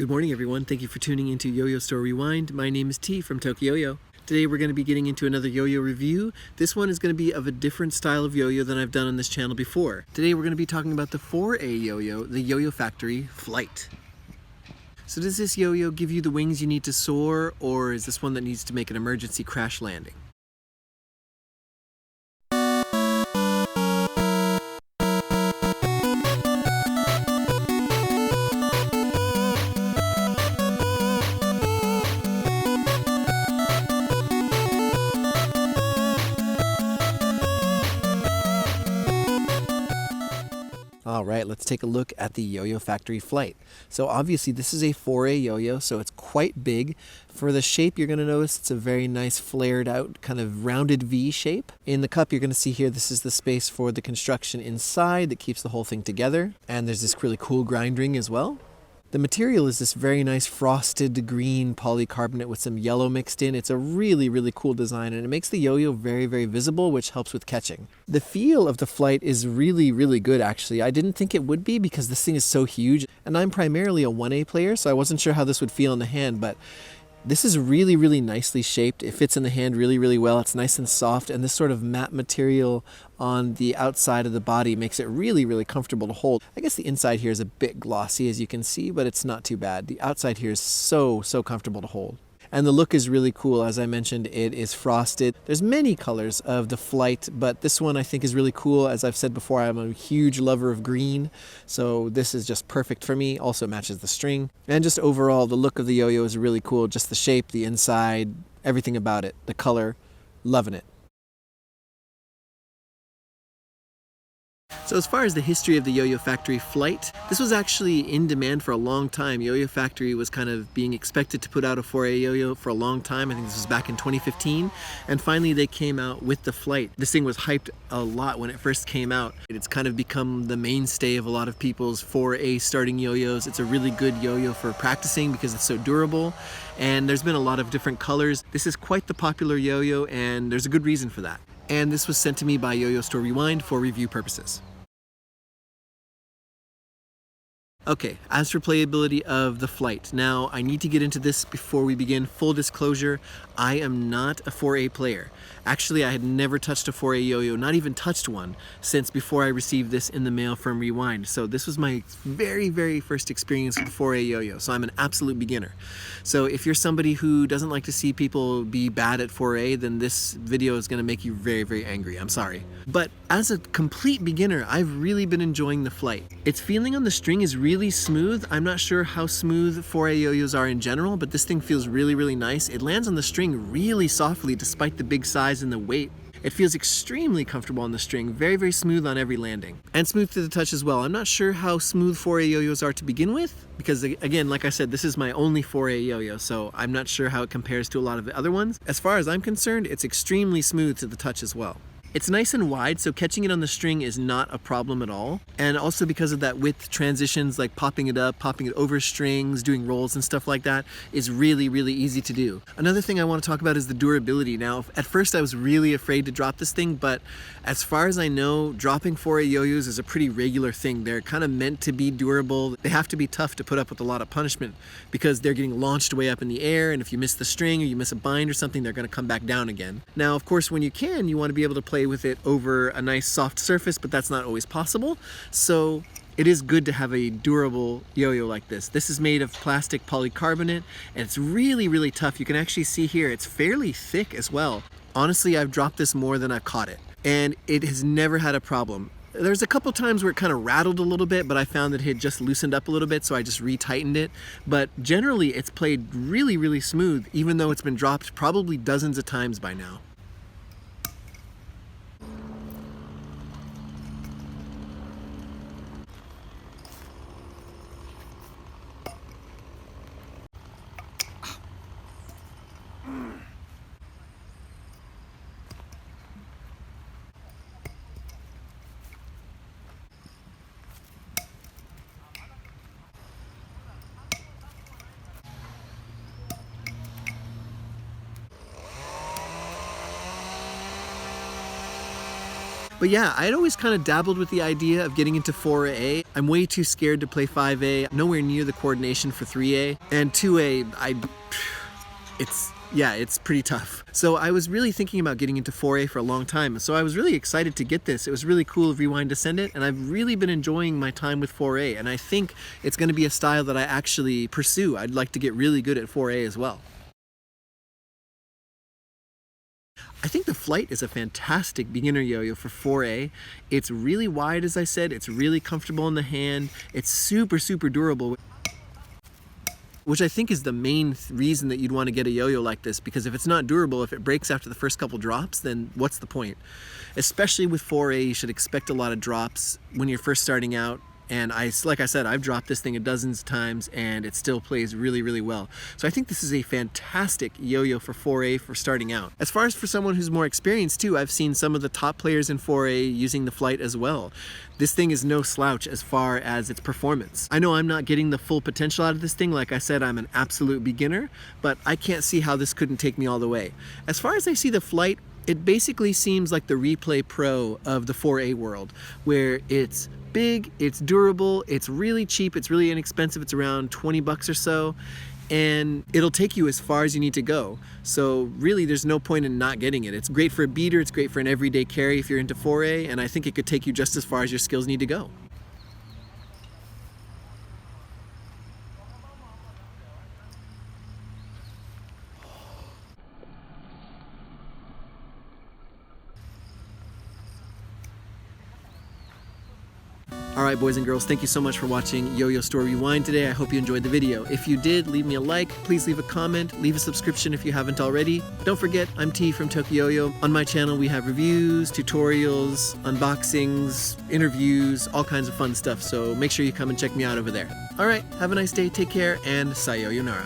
Good morning, everyone. Thank you for tuning into Yo-Yo Store Rewind. My name is T from TokYo-Yo. Today we're going to be getting into another yo-yo review. This one is going to be of a different style of yo-yo than I've done on this channel before. Today we're going to be talking about the 4A yo-yo, the YoYoFactory Flight. So does this yo-yo give you the wings you need to soar, or is this one that needs to make an emergency crash landing? Alright, let's take a look at the YoYoFactory Flight. So obviously this is a 4A yo-yo, so it's quite big. For the shape, you're going to notice it's a very nice flared out kind of rounded V shape. In the cup, you're going to see here this is the space for the construction inside that keeps the whole thing together. And there's this really cool grind ring as well. The material is this very nice frosted green polycarbonate with some yellow mixed in. It's a really, really cool design, and it makes the yo-yo very, very visible, which helps with catching. The feel of the flight is really, really good, actually. I didn't think it would be because this thing is so huge, and I'm primarily a 1A player, so I wasn't sure how this would feel in the hand, but this is really, really nicely shaped. It fits in the hand really, really well. It's nice and soft, and this sort of matte material on the outside of the body makes it really, really comfortable to hold. I guess the inside here is a bit glossy, as you can see, but it's not too bad. The outside here is so comfortable to hold. And the look is really cool. As I mentioned, it is frosted. There's many colors of the Flight, but this one I think is really cool. As I've said before, I'm a huge lover of green, so this is just perfect for me. Also matches the string. And just overall, the look of the yo-yo is really cool. Just the shape, the inside, everything about it, the color, loving it. So as far as the history of the YoYoFactory Flight, this was actually in demand for a long time. YoYoFactory was kind of being expected to put out a 4A yo-yo for a long time. I think this was back in 2015. And finally they came out with the Flight. This thing was hyped a lot when it first came out. It's kind of become the mainstay of a lot of people's 4A starting yo-yos. It's a really good yo-yo for practicing because it's so durable. And there's been a lot of different colors. This is quite the popular yo-yo, and there's a good reason for that. And this was sent to me by Yo-Yo Store Rewind for review purposes. Okay, as for playability of the Flight. Now, I need to get into this before we begin. Full disclosure, I am not a 4A player. Actually, I had never touched a 4A yo-yo, not even touched one, since before I received this in the mail from Rewind. So this was my very, very first experience with 4A yo-yo, so I'm an absolute beginner. So if you're somebody who doesn't like to see people be bad at 4A, then this video is going to make you very, very angry. I'm sorry. But as a complete beginner, I've really been enjoying the Flight. Its feeling on the string is really smooth. I'm not sure how smooth 4A yo-yos are in general, but this thing feels really, really nice. It lands on the string really softly despite the big size and the weight. It feels extremely comfortable on the string, very, very smooth on every landing. And smooth to the touch as well. I'm not sure how smooth 4A yo-yos are to begin with, because again, like I said, this is my only 4A yo-yo, so I'm not sure how it compares to a lot of the other ones. As far as I'm concerned, it's extremely smooth to the touch as well. It's nice and wide, so catching it on the string is not a problem at all. And also because of that width, transitions like popping it up, popping it over strings, doing rolls and stuff like that is really, really easy to do. Another thing I want to talk about is the durability. Now, at first I was really afraid to drop this thing, but as far as I know, dropping 4A yo-yos is a pretty regular thing. They're kind of meant to be durable. They have to be tough to put up with a lot of punishment because they're getting launched way up in the air, and if you miss the string or you miss a bind or something, they're going to come back down again. Now, of course, when you can, you want to be able to play with it over a nice soft surface, but that's not always possible. So it is good to have a durable yo-yo like this. This is made of plastic polycarbonate, and it's really, really tough. You can actually see here, it's fairly thick as well. Honestly, I've dropped this more than I've caught it, and it has never had a problem. There's a couple times where it kind of rattled a little bit, but I found that it had just loosened up a little bit, so I just retightened it. But generally, it's played really, really smooth, even though it's been dropped probably dozens of times by now. But yeah, I'd always kind of dabbled with the idea of getting into 4A. I'm way too scared to play 5A, nowhere near the coordination for 3A. And 2A, it's pretty tough. So I was really thinking about getting into 4A for a long time. So I was really excited to get this. It was really cool of Rewind to send it, and I've really been enjoying my time with 4A. And I think it's going to be a style that I actually pursue. I'd like to get really good at 4A as well. I think the Flight is a fantastic beginner yo-yo for 4A. It's really wide, as I said. It's really comfortable in the hand. It's super, super durable, which I think is the main reason that you'd want to get a yo-yo like this, because if it's not durable, if it breaks after the first couple drops, then what's the point? Especially with 4A, you should expect a lot of drops when you're first starting out. And like I said, I've dropped this thing dozens of times and it still plays really, really well. So I think this is a fantastic yo-yo for 4A for starting out. As far as for someone who's more experienced too, I've seen some of the top players in 4A using the Flight as well. This thing is no slouch as far as its performance. I know I'm not getting the full potential out of this thing. Like I said, I'm an absolute beginner, but I can't see how this couldn't take me all the way. As far as I see the Flight, it basically seems like the Replay Pro of the 4A world, where it's big, it's durable, it's really cheap, it's really inexpensive, it's around 20 bucks or so, and it'll take you as far as you need to go. So really there's no point in not getting it. It's great for a beater, it's great for an everyday carry if you're into 4A, and I think it could take you just as far as your skills need to go. Alright boys and girls, thank you so much for watching Yo-Yo Store Rewind today. I hope you enjoyed the video. If you did, leave me a like, please leave a comment, leave a subscription if you haven't already. Don't forget, I'm T from TokYo-Yo. On my channel we have reviews, tutorials, unboxings, interviews, all kinds of fun stuff, so make sure you come and check me out over there. Alright, have a nice day, take care, and sayonara.